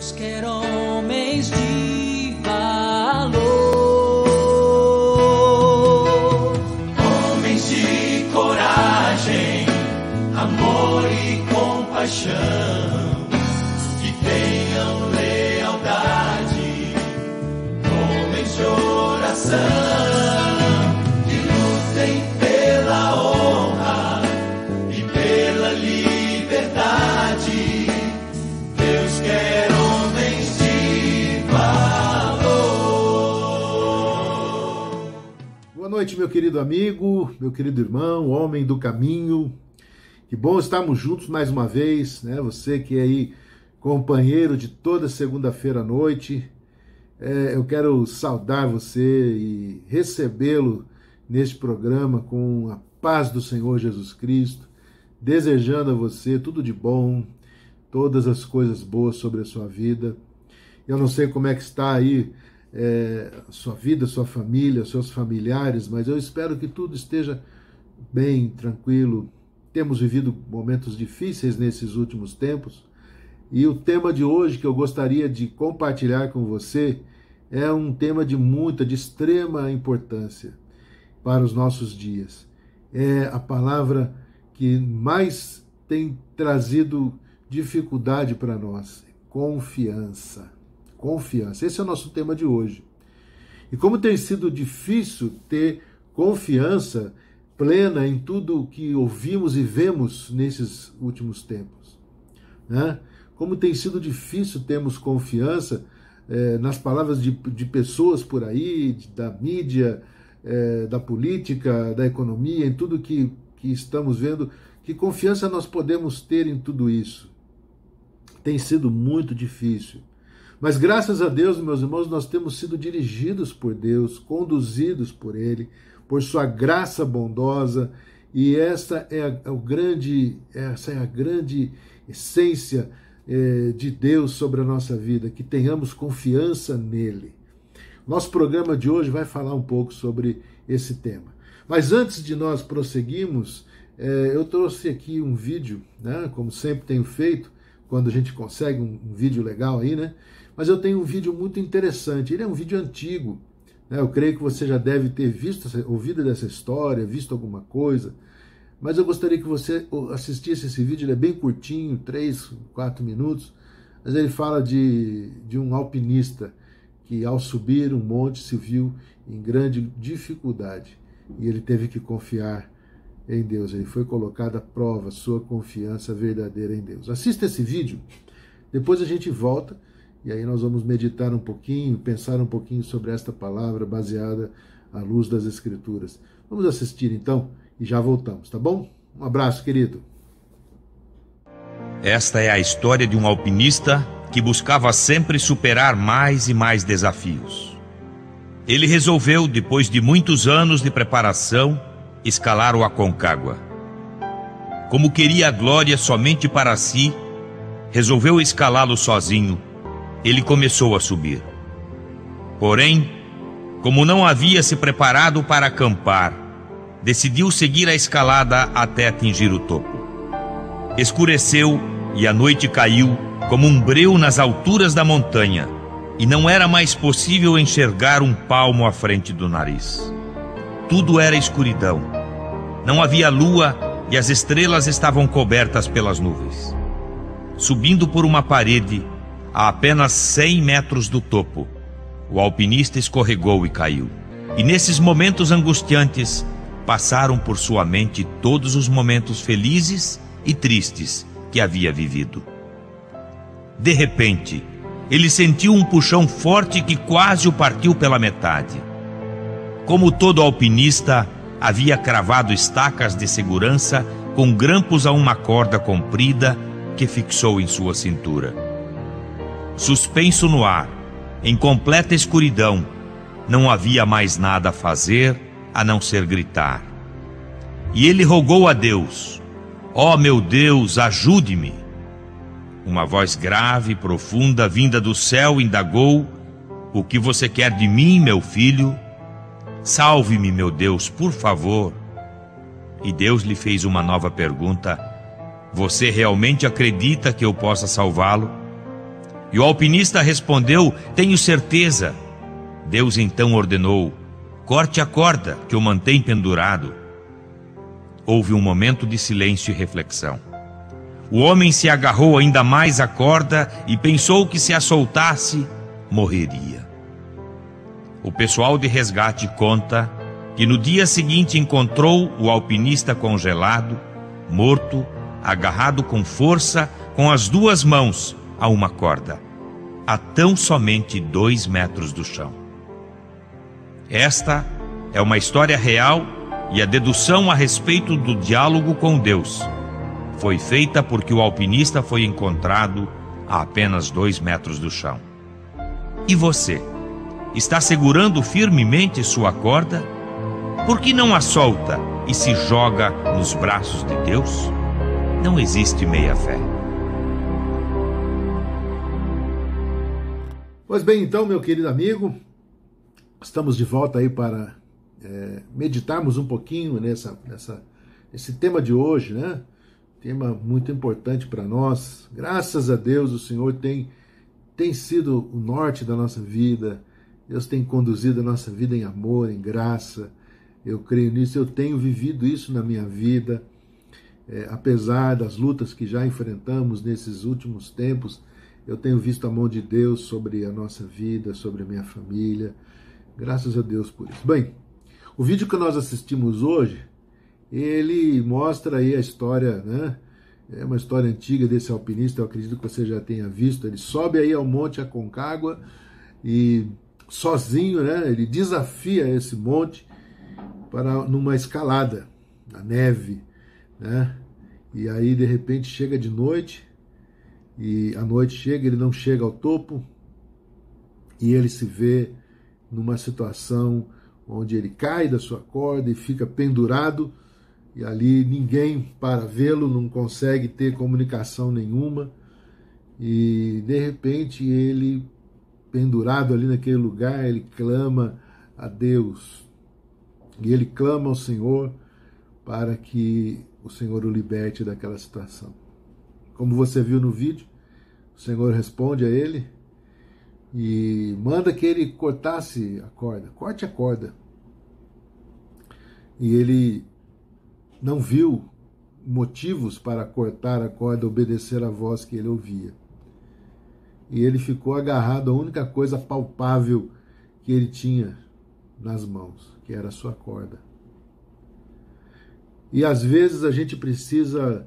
Deus quer homens de valor, homens de coragem, amor e compaixão, que tenham lealdade, homens de oração, que lutem pela honra e pela liberdade. Deus quer homens de valor. Boa noite, meu querido amigo, meu querido irmão, homem do caminho. Que bom estarmos juntos mais uma vez, né? Você que é aí companheiro de toda segunda-feira à noite. Eu quero saudar você e recebê-lo neste programa com a paz do Senhor Jesus Cristo, desejando a você tudo de bom, todas as coisas boas sobre a sua vida. Eu não sei como é que está aí sua vida, sua família, seus familiares, mas eu espero que tudo esteja bem, tranquilo. Temos vivido momentos difíceis nesses últimos tempos, e o tema de hoje que eu gostaria de compartilhar com você é um tema de extrema importância para os nossos dias. É a palavra que mais tem trazido dificuldade para nós: confiança. Confiança. Esse é o nosso tema de hoje. E como tem sido difícil ter confiança plena em tudo o que ouvimos e vemos nesses últimos tempos, né? Como tem sido difícil termos confiança nas palavras de pessoas por aí, da mídia, da política, da economia, em tudo que estamos vendo. Que confiança nós podemos ter em tudo isso? Tem sido muito difícil. Mas graças a Deus, meus irmãos, nós temos sido dirigidos por Deus, conduzidos por Ele, por sua graça bondosa, e essa é a grande essência de Deus sobre a nossa vida, que tenhamos confiança nele. Nosso programa de hoje vai falar um pouco sobre esse tema. Mas antes de nós prosseguirmos, eu trouxe aqui um vídeo, né, como sempre tenho feito, quando a gente consegue um vídeo legal aí, né? Mas eu tenho um vídeo muito interessante. Ele é um vídeo antigo, né? Eu creio que você já deve ter ouvido dessa história, visto alguma coisa, mas eu gostaria que você assistisse esse vídeo. Ele é bem curtinho, 3, 4 minutos, mas ele fala de um alpinista que, ao subir um monte, se viu em grande dificuldade e ele teve que confiar em Deus. Ele foi colocado à prova, sua confiança verdadeira em Deus. Assista esse vídeo, depois a gente volta e aí nós vamos meditar um pouquinho, pensar um pouquinho sobre esta palavra baseada à luz das Escrituras. Vamos assistir então e já voltamos, tá bom? Um abraço, querido. Esta é a história de um alpinista que buscava sempre superar mais e mais desafios. Ele resolveu, depois de muitos anos de preparação, escalar o Aconcagua. Como queria a glória somente para si, resolveu escalá-lo sozinho. Ele começou a subir. Porém, como não havia se preparado para acampar, decidiu seguir a escalada até atingir o topo. Escureceu e a noite caiu como um breu nas alturas da montanha, e não era mais possível enxergar um palmo à frente do nariz. Tudo era escuridão. Não havia lua e as estrelas estavam cobertas pelas nuvens. Subindo por uma parede, a apenas 100 metros do topo, o alpinista escorregou e caiu. E nesses momentos angustiantes, passaram por sua mente todos os momentos felizes e tristes que havia vivido. De repente, ele sentiu um puxão forte que quase o partiu pela metade. Como todo alpinista, havia cravado estacas de segurança com grampos a uma corda comprida que fixou em sua cintura. Suspenso no ar, em completa escuridão, não havia mais nada a fazer a não ser gritar. E ele rogou a Deus: "Ó meu Deus, ajude-me!" Uma voz grave e profunda vinda do céu indagou: "O que você quer de mim, meu filho?" "Salve-me, meu Deus, por favor." E Deus lhe fez uma nova pergunta: "Você realmente acredita que eu possa salvá-lo?" E o alpinista respondeu: tenho certeza. Deus então ordenou: corte a corda que o mantém pendurado. Houve um momento de silêncio e reflexão. O homem se agarrou ainda mais à corda e pensou que se a soltasse, morreria. O pessoal de resgate conta que no dia seguinte encontrou o alpinista congelado, morto, agarrado com força, com as duas mãos a uma corda, a tão somente 2 metros do chão. Esta é uma história real e a dedução a respeito do diálogo com Deus foi feita porque o alpinista foi encontrado a apenas 2 metros do chão. E você? Está segurando firmemente sua corda? Por que não a solta e se joga nos braços de Deus? Não existe meia-fé. Pois bem, então, meu querido amigo, estamos de volta aí para meditarmos um pouquinho nesse tema de hoje, né? Tema muito importante para nós. Graças a Deus, o Senhor tem sido o norte da nossa vida. Deus tem conduzido a nossa vida em amor, em graça. Eu creio nisso, eu tenho vivido isso na minha vida. Apesar das lutas que já enfrentamos nesses últimos tempos, eu tenho visto a mão de Deus sobre a nossa vida, sobre a minha família. Graças a Deus por isso. Bem, o vídeo que nós assistimos hoje, ele mostra aí a história, né? É uma história antiga desse alpinista, eu acredito que você já tenha visto. Ele sobe aí ao Monte Aconcagua e sozinho, né? Ele desafia esse monte numa escalada, na neve, né? E aí, de repente, chega de noite, e a noite chega, ele não chega ao topo, e ele se vê numa situação onde ele cai da sua corda e fica pendurado, e ali ninguém para vê-lo, não consegue ter comunicação nenhuma, e de repente ele, pendurado ali naquele lugar, ele clama a Deus, e ele clama ao Senhor para que o Senhor o liberte daquela situação. Como você viu no vídeo, o Senhor responde a ele e manda que ele cortasse a corda, corte a corda. E ele não viu motivos para cortar a corda, obedecer à voz que ele ouvia. E ele ficou agarrado à única coisa palpável que ele tinha nas mãos, que era a sua corda. E às vezes a gente precisa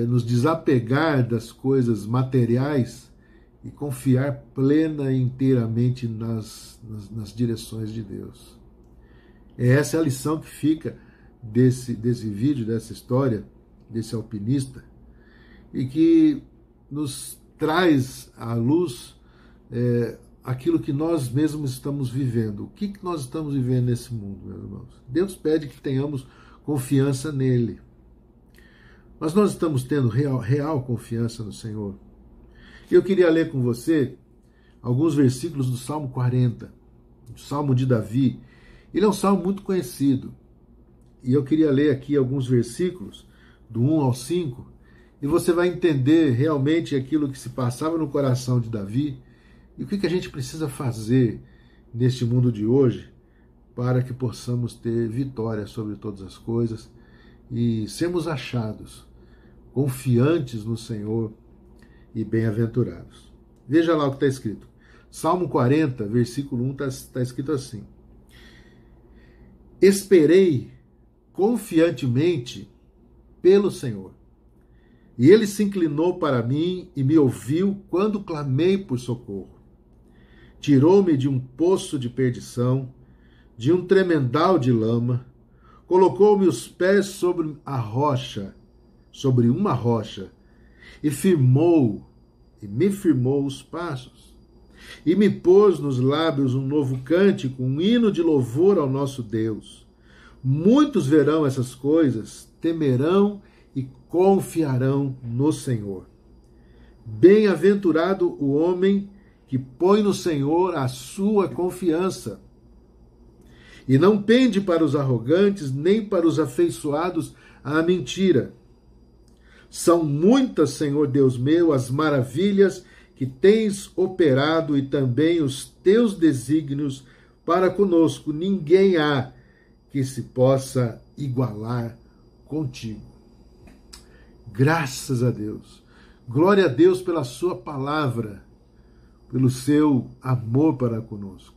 nos desapegar das coisas materiais e confiar plena e inteiramente nas direções de Deus. Essa é a lição que fica desse vídeo, dessa história, desse alpinista, e que nos traz à luz aquilo que nós mesmos estamos vivendo. O que nós estamos vivendo nesse mundo, meus irmãos? Deus pede que tenhamos confiança nele. Mas nós estamos tendo real confiança no Senhor. Eu queria ler com você alguns versículos do Salmo 40, o Salmo de Davi. Ele é um salmo muito conhecido. E eu queria ler aqui alguns versículos, do 1 ao 5, e você vai entender realmente aquilo que se passava no coração de Davi e o que a gente precisa fazer neste mundo de hoje para que possamos ter vitória sobre todas as coisas e sermos achados confiantes no Senhor e bem-aventurados. Veja lá o que está escrito. Salmo 40, versículo 1, está escrito assim: esperei confiantemente pelo Senhor, e ele se inclinou para mim e me ouviu quando clamei por socorro. Tirou-me de um poço de perdição, de um tremendal de lama, colocou-me os pés sobre uma rocha, e me firmou os passos, e me pôs nos lábios um novo cântico, um hino de louvor ao nosso Deus. Muitos verão essas coisas, temerão e confiarão no Senhor. Bem-aventurado o homem que põe no Senhor a sua confiança, e não pende para os arrogantes, nem para os afeiçoados à mentira. São muitas, Senhor Deus meu, as maravilhas que tens operado e também os teus desígnios para conosco. Ninguém há que se possa igualar contigo. Graças a Deus. Glória a Deus pela sua palavra, pelo seu amor para conosco.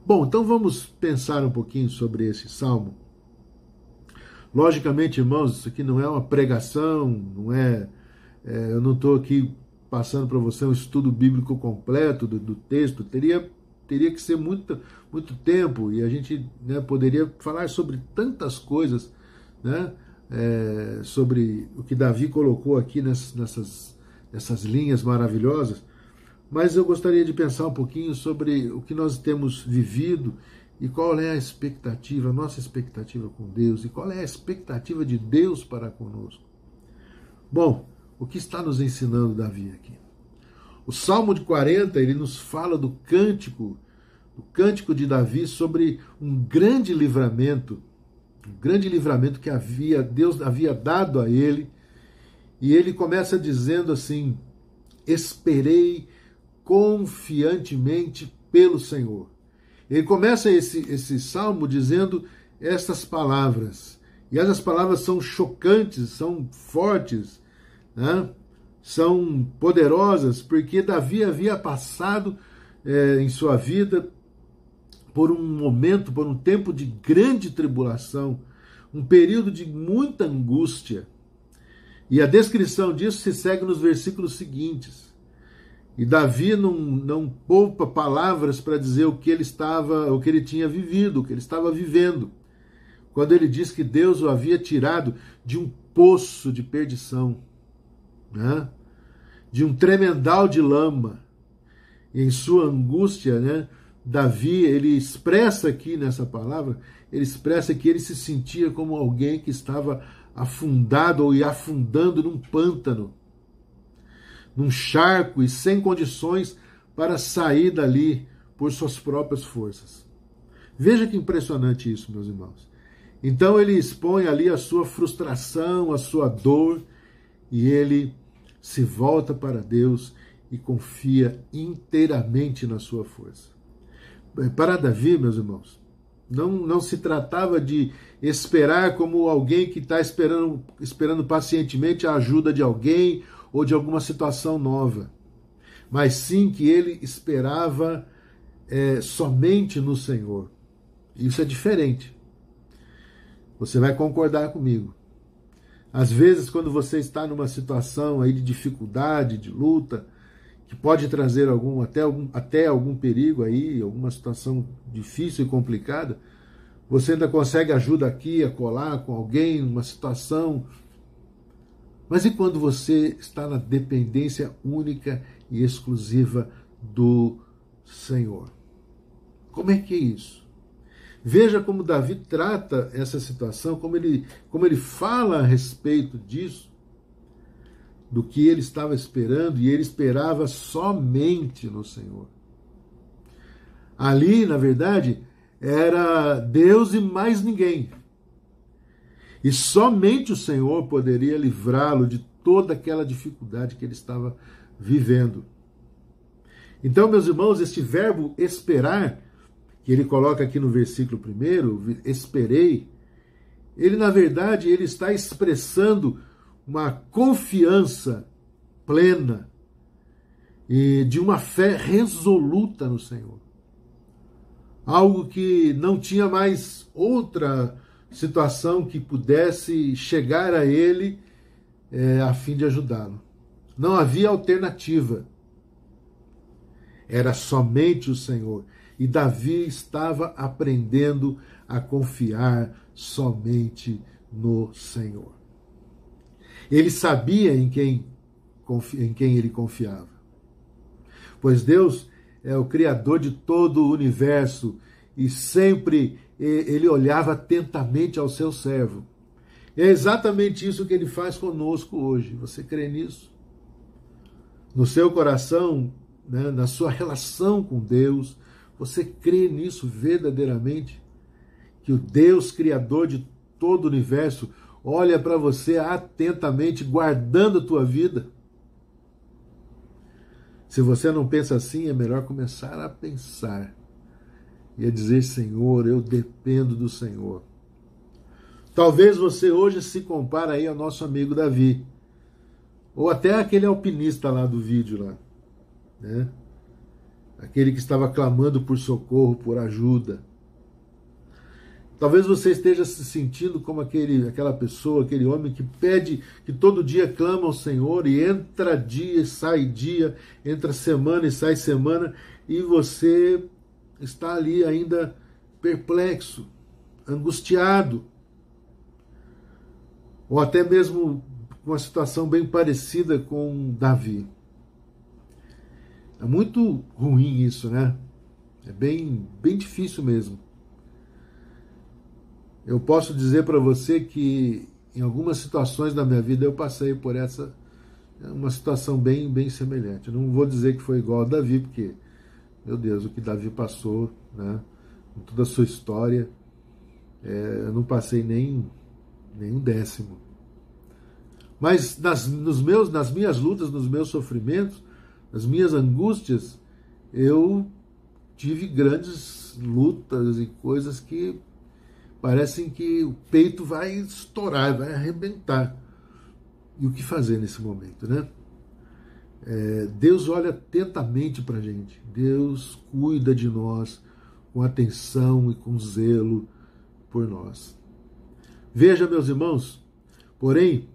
Bom, então vamos pensar um pouquinho sobre esse salmo. Logicamente, irmãos, isso aqui não é uma pregação, eu não estou aqui passando para você um estudo bíblico completo do texto. Teria que ser muito tempo, e a gente, né, poderia falar sobre tantas coisas, né, sobre o que Davi colocou aqui nessas linhas maravilhosas, mas eu gostaria de pensar um pouquinho sobre o que nós temos vivido e qual é a nossa expectativa com Deus, e qual é a expectativa de Deus para conosco. Bom, o que está nos ensinando Davi aqui? O Salmo de 40, ele nos fala do cântico de Davi sobre um grande livramento que Deus havia dado a ele, e ele começa dizendo assim: esperei confiantemente pelo Senhor. Ele começa esse salmo dizendo estas palavras, e essas palavras são chocantes, são fortes, né? São poderosas, porque Davi havia passado em sua vida por um tempo de grande tribulação, um período de muita angústia. E a descrição disso se segue nos versículos seguintes. E Davi não poupa palavras para dizer o que ele tinha vivido, o que ele estava vivendo, quando ele diz que Deus o havia tirado de um poço de perdição, né? De um tremendal de lama. E em sua angústia, né, Davi, ele expressa aqui nessa palavra, ele expressa que ele se sentia como alguém que estava afundado ou afundando num pântano, num charco, e sem condições para sair dali por suas próprias forças. Veja que impressionante isso, meus irmãos. Então ele expõe ali a sua frustração, a sua dor, e ele se volta para Deus e confia inteiramente na sua força. Para Davi, meus irmãos, não se tratava de esperar como alguém que está esperando pacientemente a ajuda de alguém ou de alguma situação nova, mas sim que ele esperava somente no Senhor. Isso é diferente. Você vai concordar comigo. Às vezes, quando você está numa situação aí de dificuldade, de luta, que pode trazer até algum perigo aí, alguma situação difícil e complicada, você ainda consegue ajuda aqui, acolá, com alguém, numa situação. Mas e quando você está na dependência única e exclusiva do Senhor? Como é que é isso? Veja como Davi trata essa situação, como ele fala a respeito disso, do que ele estava esperando, e ele esperava somente no Senhor. Ali, na verdade, era Deus e mais ninguém. E somente o Senhor poderia livrá-lo de toda aquela dificuldade que ele estava vivendo. Então, meus irmãos, este verbo esperar, que ele coloca aqui no versículo 1, esperei, ele, na verdade, ele está expressando uma confiança plena e de uma fé resoluta no Senhor. Algo que não tinha mais outra situação que pudesse chegar a ele a fim de ajudá-lo. Não havia alternativa. Era somente o Senhor. E Davi estava aprendendo a confiar somente no Senhor. Ele sabia em quem ele confiava. Pois Deus é o Criador de todo o universo e sempre ele olhava atentamente ao seu servo. É exatamente isso que ele faz conosco hoje. Você crê nisso? No seu coração, né, na sua relação com Deus, você crê nisso verdadeiramente? Que o Deus Criador de todo o universo olha para você atentamente, guardando a tua vida? Se você não pensa assim, é melhor começar a pensar e a dizer: Senhor, eu dependo do Senhor. Talvez você hoje se compare aí ao nosso amigo Davi, ou até aquele alpinista lá do vídeo lá, né? Aquele que estava clamando por socorro, por ajuda. Talvez você esteja se sentindo como aquela pessoa, aquele homem que pede, que todo dia clama ao Senhor, e entra dia e sai dia, entra semana e sai semana, e você está ali ainda perplexo, angustiado, ou até mesmo com uma situação bem parecida com Davi. É muito ruim isso, né? É bem difícil mesmo. Eu posso dizer para você que em algumas situações da minha vida eu passei por uma situação bem semelhante. Eu não vou dizer que foi igual a Davi, porque, meu Deus, o que Davi passou, né, com toda a sua história, eu não passei nem um décimo. Mas nas minhas lutas, nos meus sofrimentos, nas minhas angústias, eu tive grandes lutas e coisas que parecem que o peito vai estourar, vai arrebentar. E o que fazer nesse momento, né? Deus olha atentamente para a gente. Deus cuida de nós com atenção e com zelo por nós. Veja, meus irmãos, porém,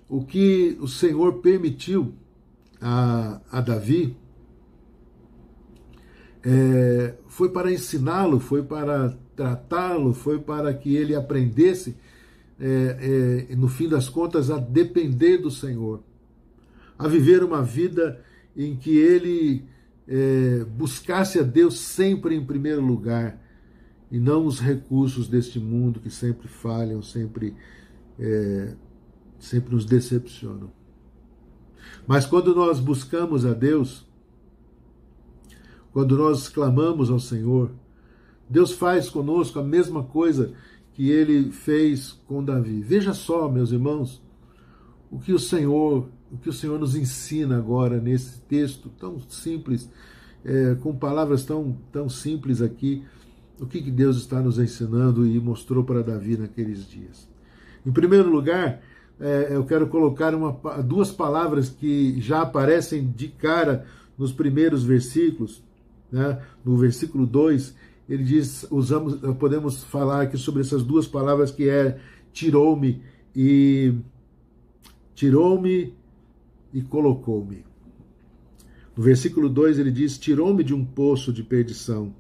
o que o Senhor permitiu a Davi foi para ensiná-lo, foi para tratá-lo, foi para que ele aprendesse, no fim das contas, a depender do Senhor, a viver uma vida em que ele buscasse a Deus sempre em primeiro lugar, e não os recursos deste mundo que sempre falham, sempre nos decepcionam. Mas quando nós buscamos a Deus, quando nós clamamos ao Senhor, Deus faz conosco a mesma coisa que ele fez com Davi. Veja só, meus irmãos, o que o Senhor nos ensina agora nesse texto tão simples, com palavras tão simples aqui, o que Deus está nos ensinando e mostrou para Davi naqueles dias. Em primeiro lugar, eu quero colocar duas palavras que já aparecem de cara nos primeiros versículos, né? No versículo 2, ele diz, podemos falar aqui sobre essas duas palavras que tirou-me e colocou-me. No versículo 2 ele diz, tirou-me de um poço de perdição.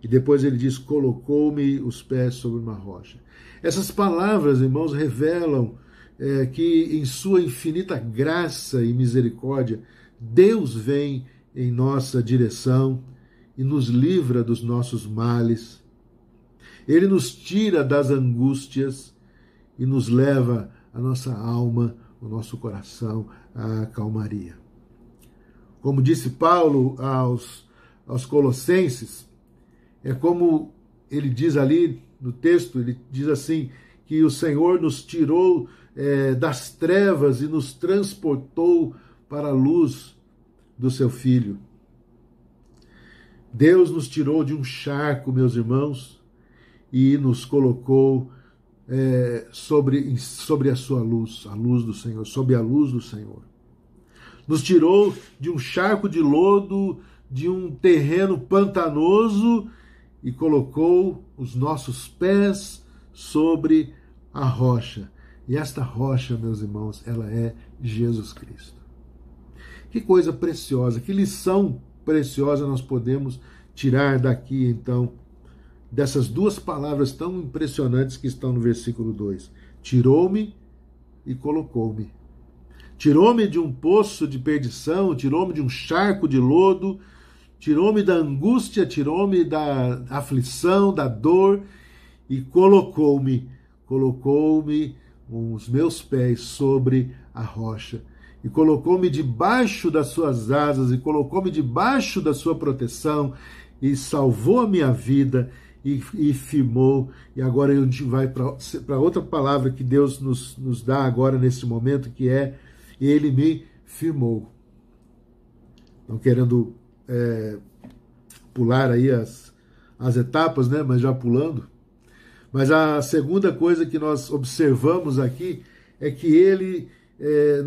E depois ele diz, colocou-me os pés sobre uma rocha. Essas palavras, irmãos, revelam que em sua infinita graça e misericórdia, Deus vem em nossa direção e nos livra dos nossos males. Ele nos tira das angústias e nos leva a nossa alma, o nosso coração à calmaria. Como disse Paulo aos Colossenses, é como ele diz ali no texto, ele diz assim, que o Senhor nos tirou das trevas e nos transportou para a luz do seu Filho. Deus nos tirou de um charco, meus irmãos, e nos colocou sobre a sua luz, a luz do Senhor, sob a luz do Senhor. Nos tirou de um charco de lodo, de um terreno pantanoso, e colocou os nossos pés sobre a rocha. E esta rocha, meus irmãos, ela é Jesus Cristo. Que coisa preciosa, que lição preciosa nós podemos tirar daqui, então, dessas duas palavras tão impressionantes que estão no versículo 2. Tirou-me e colocou-me. Tirou-me de um poço de perdição, tirou-me de um charco de lodo, tirou-me da angústia, tirou-me da aflição, da dor, e colocou-me os meus pés sobre a rocha, e colocou-me debaixo das suas asas, e colocou-me debaixo da sua proteção, e salvou a minha vida, e firmou. E agora a gente vai para outra palavra que Deus nos dá agora nesse momento, que é, ele me firmou. não querendo pular aí as etapas, né? Mas já pulando. Mas a segunda coisa que nós observamos aqui é que ele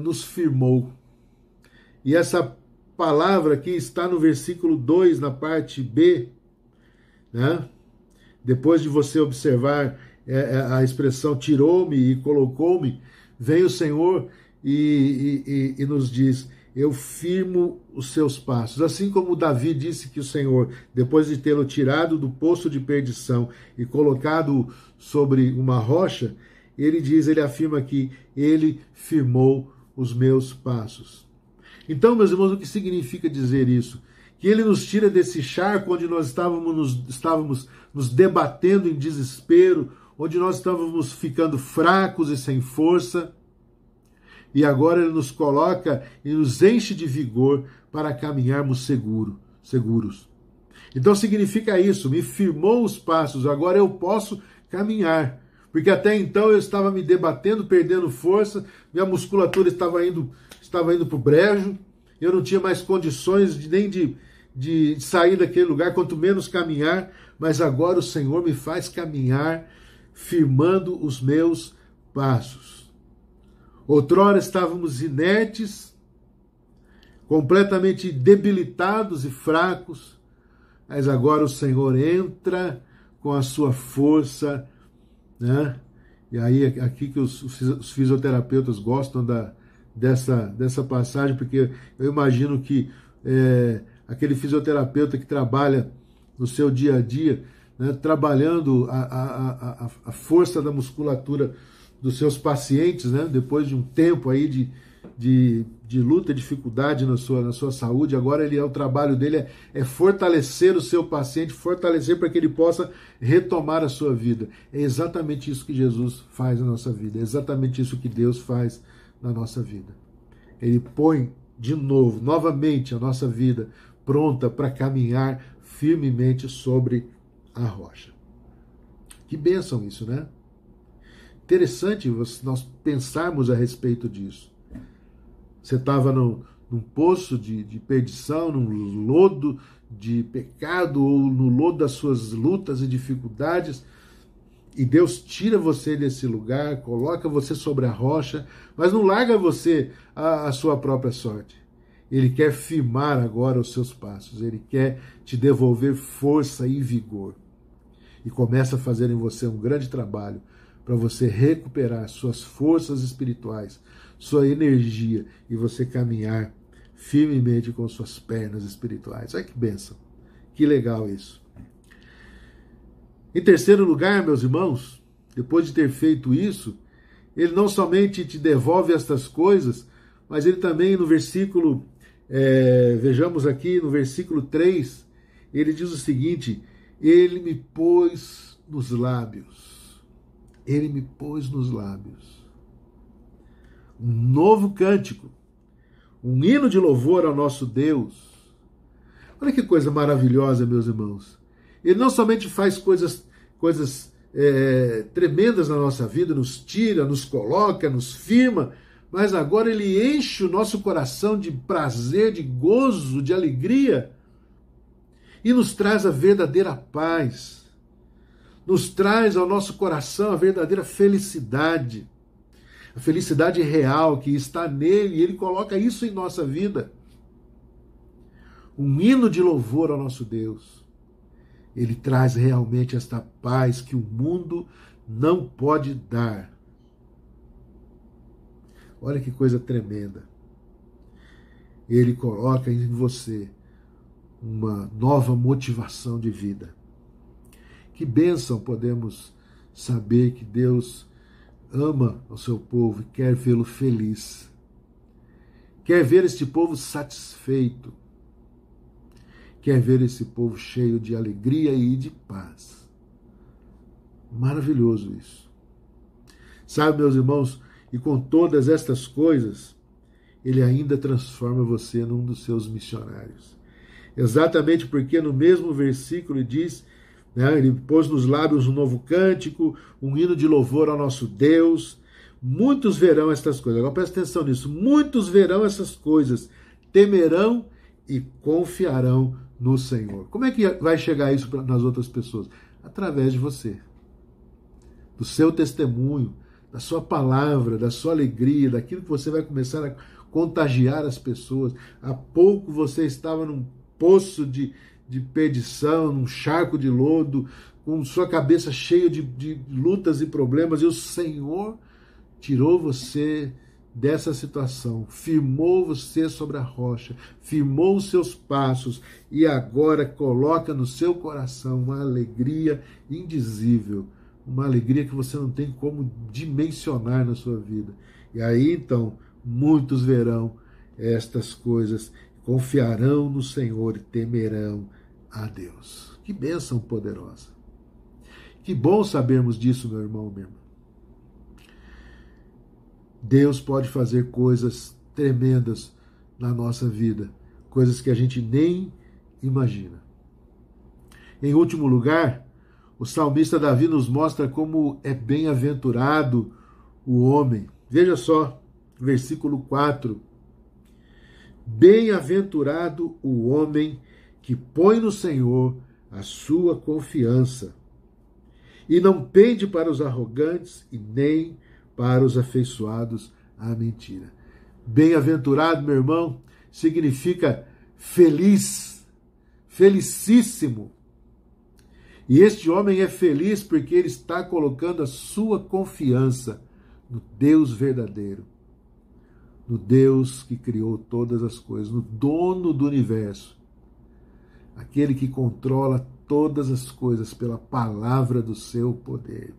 nos firmou. E essa palavra aqui está no versículo 2, na parte B, né? Depois de você observar a expressão tirou-me e colocou-me, vem o Senhor e nos diz: eu firmo os seus passos. Assim como Davi disse que o Senhor, depois de tê-lo tirado do poço de perdição e colocado sobre uma rocha, ele afirma que ele firmou os meus passos. Então, meus irmãos, o que significa dizer isso? Que ele nos tira desse charco onde nós estávamos nos debatendo em desespero, onde nós estávamos ficando fracos e sem força, e agora ele nos coloca e nos enche de vigor para caminharmos seguros. Então significa isso, me firmou os passos, agora eu posso caminhar. Porque até então eu estava me debatendo, perdendo força, minha musculatura estava indo para o brejo, eu não tinha mais condições nem de sair daquele lugar, quanto menos caminhar, mas agora o Senhor me faz caminhar, firmando os meus passos. Outrora estávamos inertes, completamente debilitados e fracos, mas agora o Senhor entra com a sua força, né? E aí aqui que os fisioterapeutas gostam dessa passagem, porque eu imagino que aquele fisioterapeuta que trabalha no seu dia a dia, né, trabalhando a força da musculatura dos seus pacientes, né, depois de um tempo aí de luta, dificuldade na sua saúde, agora o trabalho dele é fortalecer o seu paciente, fortalecer para que ele possa retomar a sua vida. É exatamente isso que Jesus faz na nossa vida, é exatamente isso que Deus faz na nossa vida. Ele põe de novo, novamente, a nossa vida pronta para caminhar firmemente sobre a rocha. Que bênção isso, né? Interessante nós pensarmos a respeito disso. Você estava num poço de perdição, num lodo de pecado, ou no lodo das suas lutas e dificuldades, e Deus tira você desse lugar, coloca você sobre a rocha, mas não larga você a sua própria sorte. Ele quer firmar agora os seus passos, ele quer te devolver força e vigor. E começa a fazer em você um grande trabalho para você recuperar suas forças espirituais, sua energia, e você caminhar firmemente com suas pernas espirituais. Olha que bênção, que legal isso. Em terceiro lugar, meus irmãos, depois de ter feito isso, ele não somente te devolve estas coisas, mas ele também no versículo, vejamos aqui no versículo 3, ele diz o seguinte: ele me pôs nos lábios. Ele me pôs nos lábios um novo cântico, um hino de louvor ao nosso Deus. Olha que coisa maravilhosa, meus irmãos. Ele não somente faz coisas tremendas na nossa vida, nos tira, nos coloca, nos firma, mas agora ele enche o nosso coração de prazer, de gozo, de alegria, e nos traz a verdadeira paz, nos traz ao nosso coração a verdadeira felicidade, a felicidade real que está nele, e ele coloca isso em nossa vida. Um hino de louvor ao nosso Deus. Ele traz realmente esta paz que o mundo não pode dar. Olha que coisa tremenda. Ele coloca em você uma nova motivação de vida. Que bênção podemos saber que Deus ama o seu povo e quer vê-lo feliz. Quer ver este povo satisfeito. Quer ver esse povo cheio de alegria e de paz. Maravilhoso isso. Sabe, meus irmãos, e com todas estas coisas, ele ainda transforma você num dos seus missionários. Exatamente porque no mesmo versículo ele diz, né, ele pôs nos lábios um novo cântico, um hino de louvor ao nosso Deus. Muitos verão estas coisas. Agora presta atenção nisso. Muitos verão essas coisas, temerão e confiarão no Senhor. Como é que vai chegar isso nas outras pessoas? Através de você, do seu testemunho, da sua palavra, da sua alegria, daquilo que você vai começar a contagiar as pessoas. Há pouco você estava num poço de perdição, num charco de lodo, com sua cabeça cheia de lutas e problemas, e o Senhor tirou você dessa situação, firmou você sobre a rocha, firmou os seus passos e agora coloca no seu coração uma alegria indizível, uma alegria que você não tem como dimensionar na sua vida. E aí então muitos verão estas coisas, confiarão no Senhor e temerão a Deus. Que bênção poderosa! Que bom sabermos disso, meu irmão, minha irmã. Deus pode fazer coisas tremendas na nossa vida, coisas que a gente nem imagina. Em último lugar, o salmista Davi nos mostra como é bem-aventurado o homem. Veja só, versículo 4. Bem-aventurado o homem que põe no Senhor a sua confiança e não pende para os arrogantes e nem para os afeiçoados à mentira. Bem-aventurado, meu irmão, significa feliz, felicíssimo. E este homem é feliz porque ele está colocando a sua confiança no Deus verdadeiro, no Deus que criou todas as coisas, no dono do universo, aquele que controla todas as coisas pela palavra do seu poder.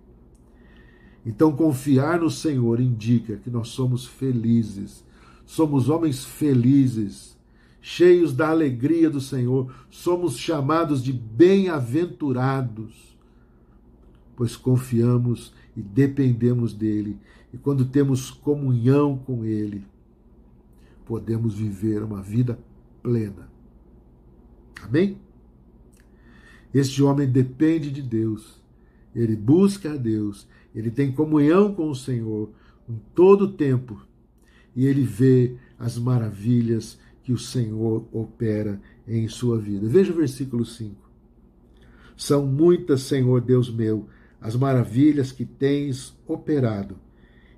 Então, confiar no Senhor indica que nós somos felizes, somos homens felizes, cheios da alegria do Senhor, somos chamados de bem-aventurados, pois confiamos e dependemos dele, e quando temos comunhão com ele, podemos viver uma vida plena. Amém? Este homem depende de Deus, ele busca a Deus, ele tem comunhão com o Senhor em todo o tempo e ele vê as maravilhas que o Senhor opera em sua vida. Veja o versículo 5. São muitas, Senhor Deus meu, as maravilhas que tens operado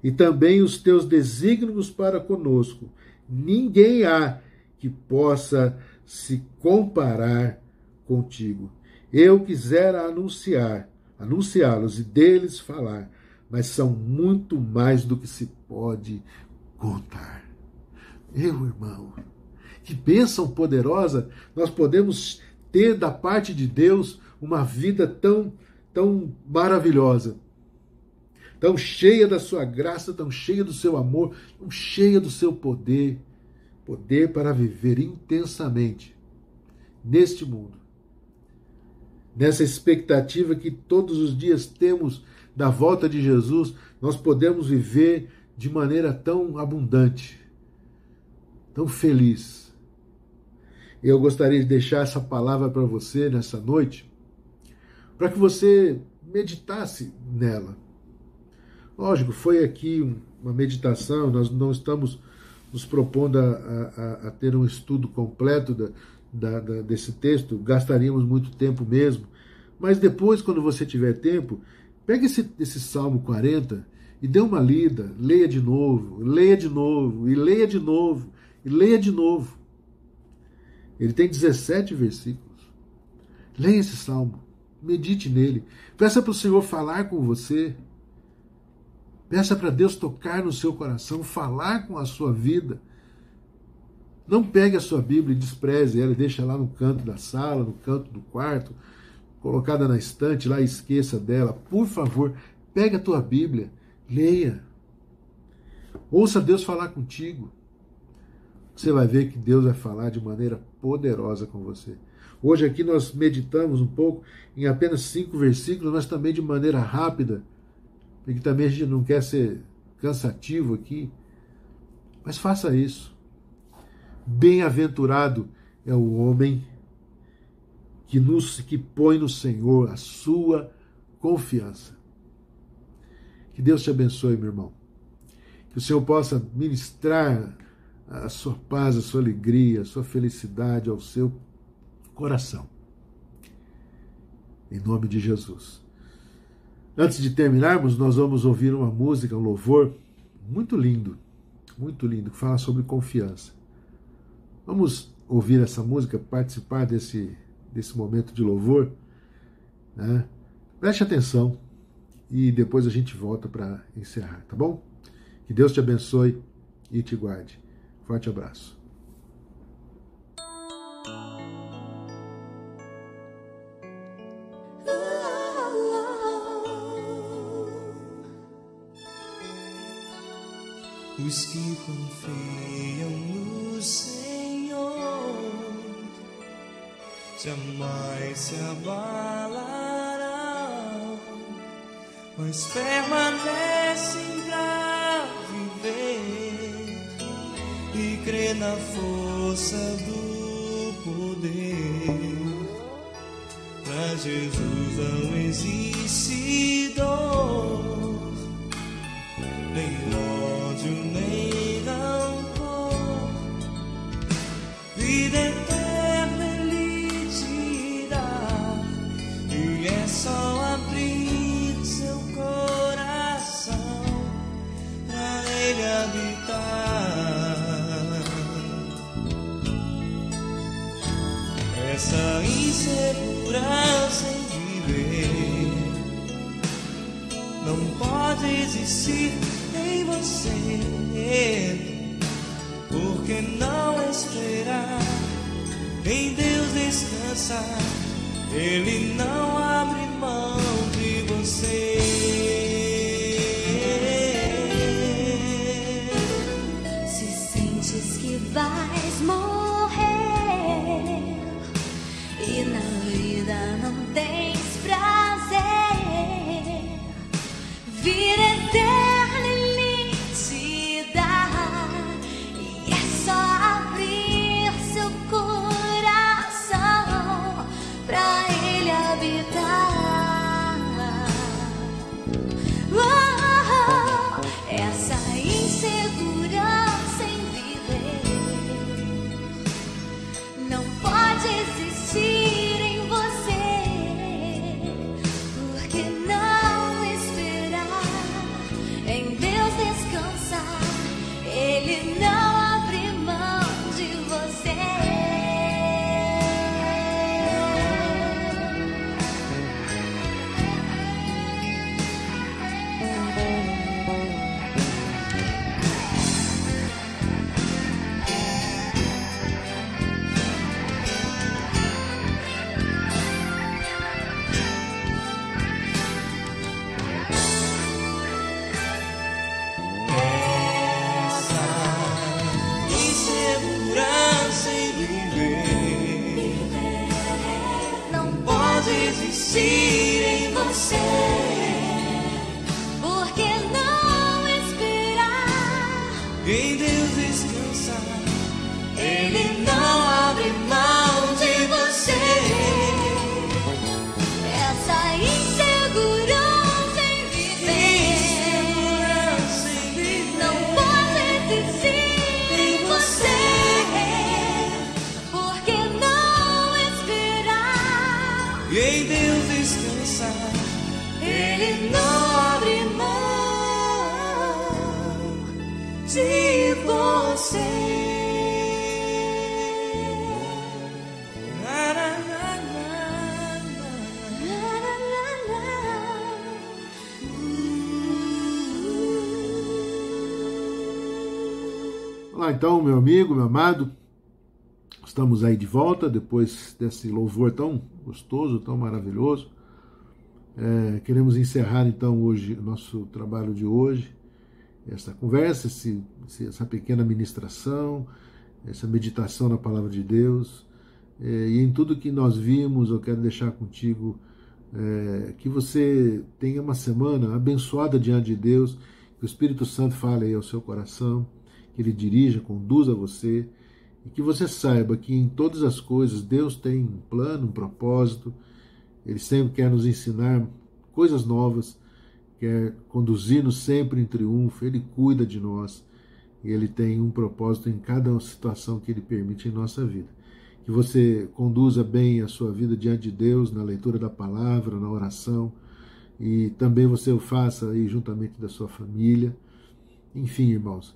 e também os teus desígnios para conosco. Ninguém há que possa se comparar contigo. Eu quisera anunciá-los e deles falar, mas são muito mais do que se pode contar. Meu irmão, que bênção poderosa nós podemos ter da parte de Deus, uma vida tão maravilhosa, tão cheia da sua graça, tão cheia do seu amor, tão cheia do seu poder para viver intensamente neste mundo. Nessa expectativa que todos os dias temos da volta de Jesus, nós podemos viver de maneira tão abundante, tão feliz. Eu gostaria de deixar essa palavra para você nessa noite, para que você meditasse nela. Lógico, foi aqui uma meditação, nós não estamos nos propondo a ter um estudo completo desse texto, gastaríamos muito tempo mesmo, mas depois, quando você tiver tempo, pegue esse Salmo 40 e dê uma lida, leia de novo, leia de novo, e leia de novo, e leia de novo. Ele tem 17 versículos. Leia esse Salmo, medite nele, peça para o Senhor falar com você, peça para Deus tocar no seu coração, falar com a sua vida. Não pegue a sua Bíblia e despreze ela e deixe lá no canto da sala, no canto do quarto, colocada na estante lá e esqueça dela. Por favor, pegue a tua Bíblia, leia. Ouça Deus falar contigo. Você vai ver que Deus vai falar de maneira poderosa com você. Hoje aqui nós meditamos um pouco em apenas 5 versículos, mas também de maneira rápida, porque também a gente não quer ser cansativo aqui. Mas faça isso. Bem-aventurado é o homem que põe no Senhor a sua confiança. Que Deus te abençoe, meu irmão. Que o Senhor possa ministrar a sua paz, a sua alegria, a sua felicidade ao seu coração. Em nome de Jesus. Antes de terminarmos, nós vamos ouvir uma música, um louvor muito lindo, que fala sobre confiança. Vamos ouvir essa música, participar desse momento de louvor, né? Preste atenção e depois a gente volta para encerrar, tá bom? Que Deus te abençoe e te guarde. Forte abraço. Os que confiam no Senhor jamais se abalarão, mas permanecem pra viver e crer na força do poder. Pra Jesus não existe dor, nem ódio, nem rancor. Vida eterna Ele te dá, e é só abrir seu coração pra Ele habitar. Essa insegurança em viver não pode existir em você. Por que não esperar em Deus descansar? Ele não abre mão de você. Se sentes que vais morrer e na vida não tens prazer, vida eterna Ele te dá, e é só abrir seu coração pra Ele habitar. Essa insegurança em viver não pode existir em você. Porque não esperar em Deus descansar? Ele não abre mão de você. Insegurança em viver não pode existir em você. Porque não esperar Em Deus descansar, Ele não abre mão de você. essa insegurança em viver Insegurança em viver não pode existir em você. Porque não esperar em Deus descansar, Ele não abre mão de você. na, na, na, na, Olá, então, meu amigo, meu amado, estamos aí de volta depois desse louvor tão gostoso, tão maravilhoso. Queremos encerrar então hoje o nosso trabalho de hoje, essa conversa, essa pequena ministração, essa meditação na palavra de Deus, e em tudo que nós vimos. Eu quero deixar contigo que você tenha uma semana abençoada diante de Deus, que o Espírito Santo fale aí ao seu coração, que Ele dirija, conduza você, e que você saiba que em todas as coisas Deus tem um plano, um propósito. Ele sempre quer nos ensinar coisas novas, quer conduzir-nos sempre em triunfo. Ele cuida de nós e Ele tem um propósito em cada situação que Ele permite em nossa vida. Que você conduza bem a sua vida diante de Deus, na leitura da palavra, na oração, e também você o faça aí juntamente da sua família. Enfim, irmãos,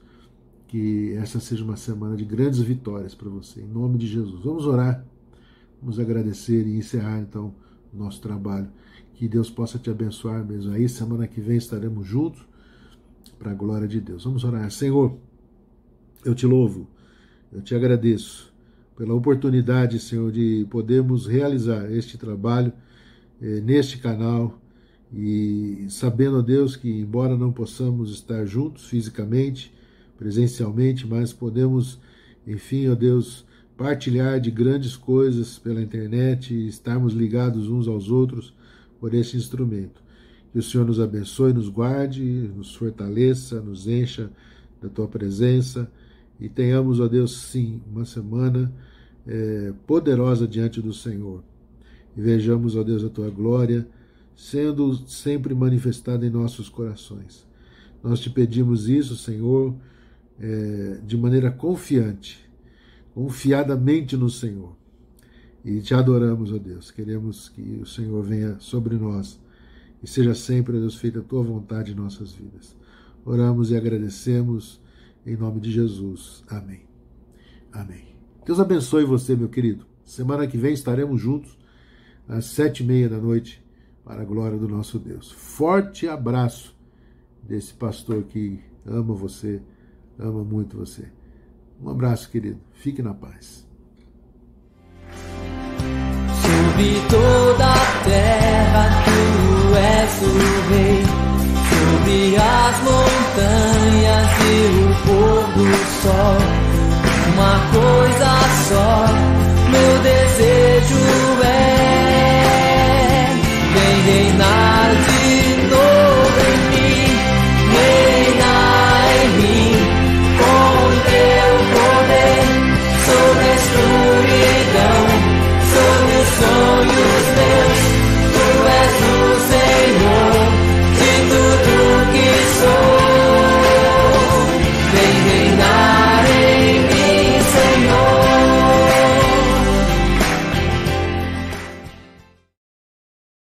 que essa seja uma semana de grandes vitórias para você, em nome de Jesus. Vamos orar, vamos agradecer e encerrar então o nosso trabalho. Que Deus possa te abençoar mesmo aí. Semana que vem estaremos juntos para a glória de Deus. Vamos orar. Senhor, eu te louvo, eu te agradeço pela oportunidade, Senhor, de podermos realizar este trabalho neste canal, e sabendo, ó Deus, que embora não possamos estar juntos fisicamente, presencialmente, mas podemos, enfim, ó Deus, partilhar de grandes coisas pela internet e estarmos ligados uns aos outros por esse instrumento. Que o Senhor nos abençoe, nos guarde, nos fortaleça, nos encha da Tua presença e tenhamos, ó Deus, sim, uma semana poderosa diante do Senhor. E vejamos, ó Deus, a Tua glória sendo sempre manifestada em nossos corações. Nós te pedimos isso, Senhor, de maneira confiadamente no Senhor. E te adoramos, ó Deus. Queremos que o Senhor venha sobre nós e seja sempre, ó Deus, feita a Tua vontade em nossas vidas. Oramos e agradecemos em nome de Jesus. Amém. Amém. Deus abençoe você, meu querido. Semana que vem estaremos juntos às 7h30 da noite para a glória do nosso Deus. Forte abraço desse pastor que ama você, ama muito você. Um abraço, querido. Fique na paz. Sobre toda a terra tu és o rei, sobre as montanhas e o pôr do sol, uma coisa só